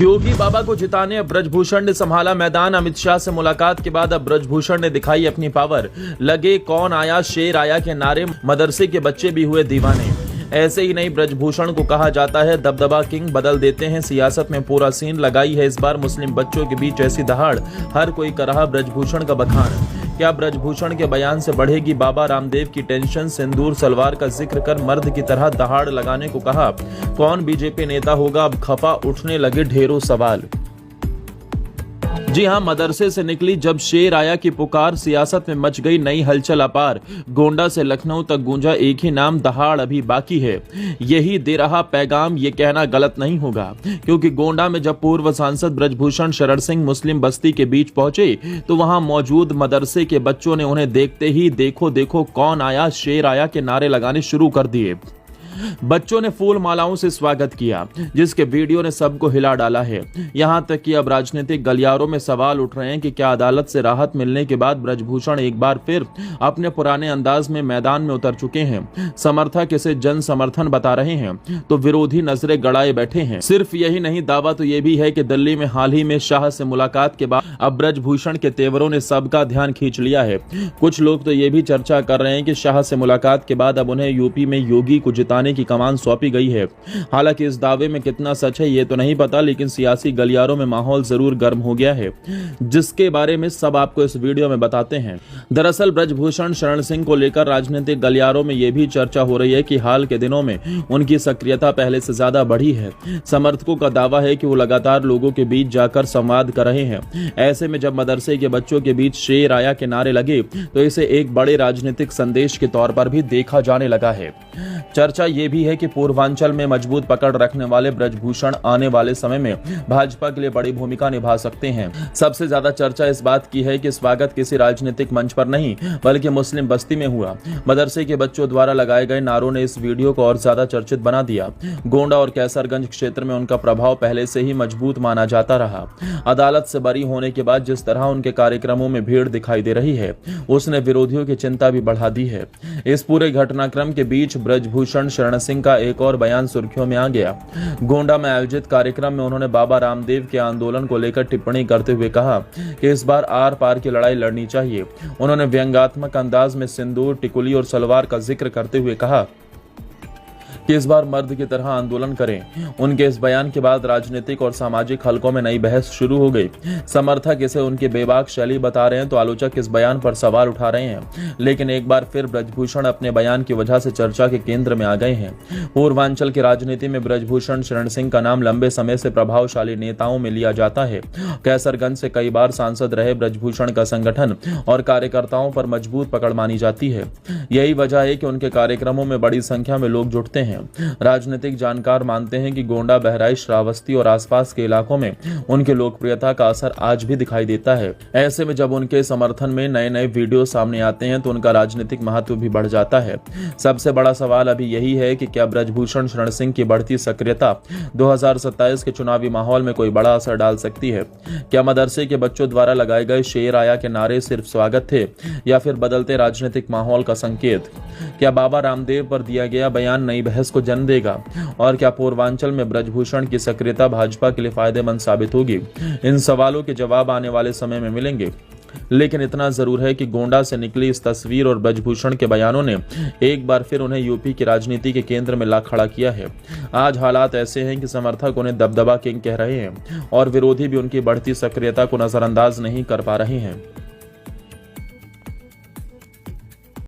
योगी बाबा को जिताने अब ब्रजभूषण ने संभाला मैदान। अमित शाह से मुलाकात के बाद अब ब्रजभूषण ने दिखाई अपनी पावर। लगे कौन आया शेर आया के नारे, मदरसे के बच्चे भी हुए दीवाने। ऐसे ही नहीं, ब्रजभूषण को कहा जाता है दबदबा किंग, बदल देते हैं सियासत में पूरा सीन। लगाई है इस बार मुस्लिम बच्चों के बीच ऐसी दहाड़, हर कोई कर रहा ब्रजभूषण का बखान। क्या ब्रजभूषण के बयान से बढ़ेगी बाबा रामदेव की टेंशन? सिंदूर सलवार का जिक्र कर मर्द की तरह दहाड़ लगाने को कहा। कौन बीजेपी नेता होगा? अब खफा उठने लगे ढेरों सवाल। जी हां, मदरसे से निकली जब शेर आया की पुकार, सियासत में मच गई नई हलचल अपार। गोंडा से लखनऊ तक गूंजा एक ही नाम, दहाड़ अभी बाकी है। यही दे रहा पैगाम, ये कहना गलत नहीं होगा, क्योंकि गोंडा में जब पूर्व सांसद ब्रजभूषण शरण सिंह मुस्लिम बस्ती के बीच पहुंचे तो वहां मौजूद मदरसे के बच्चों ने उन्हें देखते ही देखो देखो कौन आया शेर आया के नारे लगाने शुरू कर दिए। बच्चों ने फूल मालाओं से स्वागत किया, जिसके वीडियो ने सबको हिला डाला है। यहां तक कि अब राजनीतिक गलियारों में सवाल उठ रहे हैं कि क्या अदालत से राहत मिलने के बाद ब्रजभूषण एक बार फिर अपने पुराने अंदाज में मैदान में उतर चुके हैं। समर्थक इसे जन समर्थन बता रहे हैं तो विरोधी नजरें गड़ाए बैठे हैं। सिर्फ यही नहीं, दावा तो यह भी है कि दिल्ली में हाल ही में शाह से मुलाकात के बाद अब ब्रजभूषण के तेवरों ने सबका ध्यान खींच लिया है। कुछ लोग तो ये भी चर्चा कर रहे हैं कि शाह से मुलाकात के बाद अब उन्हें यूपी में योगी को जिताने की कमान सौंपी गई है। हालांकि इस दावे में कितना सच है ये तो नहीं पता, लेकिन सियासी गलियारों में माहौल जरूर गर्म हो गया है, जिसके बारे में सब आपको इस वीडियो में बताते हैं। दरअसल ब्रजभूषण शरण सिंह को लेकर राजनीतिक गलियारों में यह भी चर्चा हो रही है कि हाल के दिनों में उनकी सक्रियता पहले से ज्यादा बढ़ी है। समर्थकों का दावा है कि वो लगातार लोगों के बीच जाकर संवाद कर रहे हैं। ऐसे में जब मदरसे के बच्चों के बीच शेर आया के नारे लगे तो इसे एक बड़े राजनीतिक संदेश के तौर पर भी देखा जाने लगा है। चर्चा ये भी है कि पूर्वांचल में मजबूत पकड़ रखने वाले ब्रजभूषण आने वाले समय में भाजपा के लिए बड़ी भूमिका निभा सकते हैं। सबसे ज्यादा चर्चा इस बात की है कि स्वागत किसी राजनीतिक मंच पर नहीं बल्कि मुस्लिम बस्ती में हुआ। मदरसे के बच्चों द्वारा लगाए गए नारों ने इस वीडियो को और ज्यादा चर्चित बना दिया। गोंडा और कैसरगंज क्षेत्र में उनका प्रभाव पहले से ही मजबूत माना जाता रहा। अदालत से बरी होने के बाद जिस तरह उनके कार्यक्रमों में भीड़ दिखाई दे रही है, उसने विरोधियों की चिंता भी बढ़ा दी है। इस पूरे घटनाक्रम के बीच ब्रजभूषण शरण सिंह का एक और बयान सुर्खियों में आ गया। गोंडा में आयोजित कार्यक्रम में उन्होंने बाबा रामदेव के आंदोलन को लेकर टिप्पणी करते हुए कहा कि इस बार आर पार की लड़ाई लड़नी चाहिए। उन्होंने व्यंग्यात्मक अंदाज में सिंदूर, टिकुली और सलवार का जिक्र करते हुए कहा कि इस बार मर्द की तरह आंदोलन करें। उनके इस बयान के बाद राजनीतिक और सामाजिक हलकों में नई बहस शुरू हो गई। समर्थक इसे उनकी बेबाक शैली बता रहे हैं तो आलोचक इस बयान पर सवाल उठा रहे हैं। लेकिन एक बार फिर ब्रजभूषण अपने बयान की वजह से चर्चा के केंद्र में आ गए हैं। पूर्वांचल की राजनीति में ब्रजभूषण शरण सिंह का नाम लंबे समय से प्रभावशाली नेताओं में लिया जाता है। कैसरगंज से कई बार सांसद रहे ब्रजभूषण का संगठन और कार्यकर्ताओं पर मजबूत पकड़ मानी जाती है। यही वजह है कि उनके कार्यक्रमों में बड़ी संख्या में लोग जुटते हैं। राजनीतिक जानकार मानते हैं कि गोंडा, बहराइच, श्रावस्ती और आसपास के इलाकों में उनके लोकप्रियता का असर आज भी दिखाई देता है। ऐसे में जब उनके समर्थन में नए नए वीडियो सामने आते हैं तो उनका राजनीतिक महत्व भी बढ़ जाता है। सबसे बड़ा सवाल अभी यही है कि क्या ब्रजभूषण शरण सिंह की बढ़ती सक्रियता 2027 के चुनावी माहौल में कोई बड़ा असर डाल सकती है? क्या मदरसे के बच्चों द्वारा लगाए गए शेर आया के नारे सिर्फ स्वागत थे या फिर बदलते राजनीतिक माहौल का संकेत? क्या बाबा रामदेव पर दिया गया बयान नई बहस को जन्म देगा? और क्या पूर्वांचल में ब्रजभूषण की सक्रियता भाजपा के लिए फायदेमंद साबित होगी? इन सवालों के जवाब आने वाले समय में मिलेंगे। लेकिन इतना जरूर है कि गोंडा से निकली इस तस्वीर और ब्रजभूषण के बयानों ने एक बार फिर उन्हें यूपी की राजनीति के केंद्र में ला खड़ा किया है। आज हालात ऐसे हैं कि समर्थक उन्हें दबदबा किंग कह रहे हैं और विरोधी भी उनकी बढ़ती सक्रियता को नजरअंदाज नहीं कर पा रहे हैं।